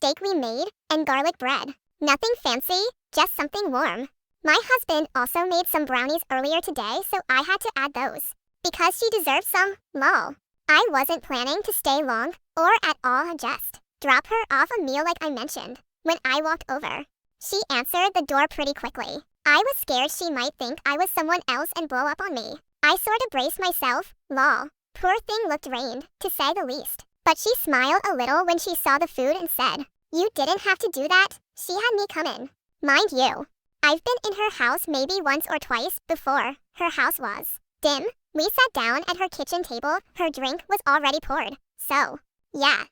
steak we made, and garlic bread. Nothing fancy, just something warm. My husband also made some brownies earlier today, so I had to add those. Because she deserves some, lol. I wasn't planning to stay long, or at all, just drop her off a meal like I mentioned. When I walked over, she answered the door pretty quickly. I was scared she might think I was someone else and blow up on me. I sorta braced myself, lol. Poor thing looked drained, to say the least. But she smiled a little when she saw the food and said, "You didn't have to do that, she had me come in." Mind you, I've been in her house maybe once or twice before. Her house was dim. We sat down at her kitchen table, her drink was already poured. So, yeah.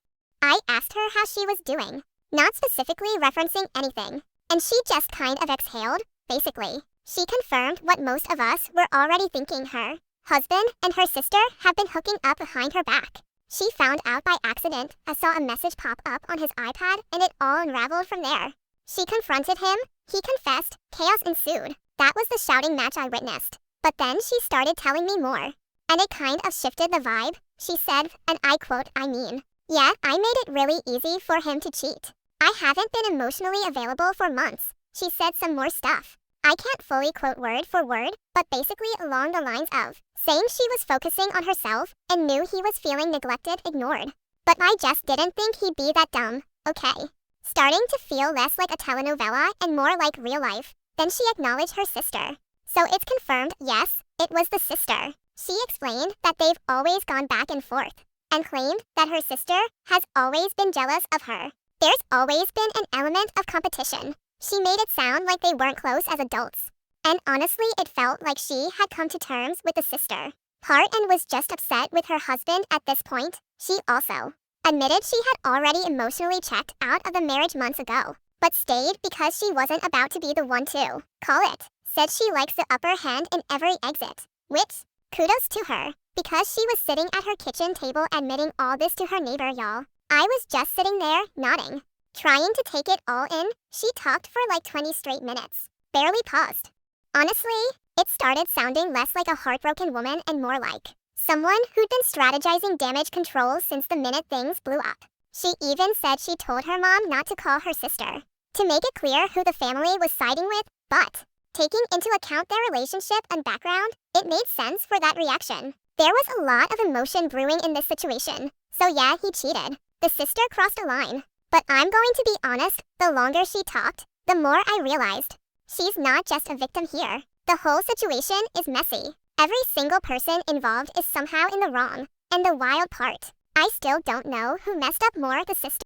I asked her how she was doing, not specifically referencing anything. And she just kind of exhaled, basically. She confirmed what most of us were already thinking. Her husband and her sister have been hooking up behind her back. She found out by accident. I saw a message pop up on his iPad and it all unraveled from there. She confronted him, he confessed, chaos ensued. That was the shouting match I witnessed. But then she started telling me more. And it kind of shifted the vibe. She said, and I quote, "I mean, yeah, I made it really easy for him to cheat. I haven't been emotionally available for months." She said some more stuff. I can't fully quote word for word, but basically along the lines of saying she was focusing on herself and knew he was feeling neglected, ignored. But I just didn't think he'd be that dumb, okay? Starting to feel less like a telenovela and more like real life. Then she acknowledged her sister. So it's confirmed, yes, it was the sister. She explained that they've always gone back and forth, and claimed that her sister has always been jealous of her. There's always been an element of competition. She made it sound like they weren't close as adults. And honestly, it felt like she had come to terms with the sister part and was just upset with her husband at this point. She also admitted she had already emotionally checked out of the marriage months ago, but stayed because she wasn't about to be the one to call it. Said she likes the upper hand in every exit. Which, kudos to her, because she was sitting at her kitchen table admitting all this to her neighbor, y'all. I was just sitting there, nodding, trying to take it all in. She talked for like 20 straight minutes. Barely paused. Honestly, it started sounding less like a heartbroken woman and more like someone who'd been strategizing damage control since the minute things blew up. She even said she told her mom not to call her sister, to make it clear who the family was siding with, but taking into account their relationship and background, it made sense for that reaction. There was a lot of emotion brewing in this situation. So yeah, he cheated. The sister crossed a line. But I'm going to be honest, the longer she talked, the more I realized she's not just a victim here. The whole situation is messy. Every single person involved is somehow in the wrong. And the wild part, I still don't know who messed up more, the sister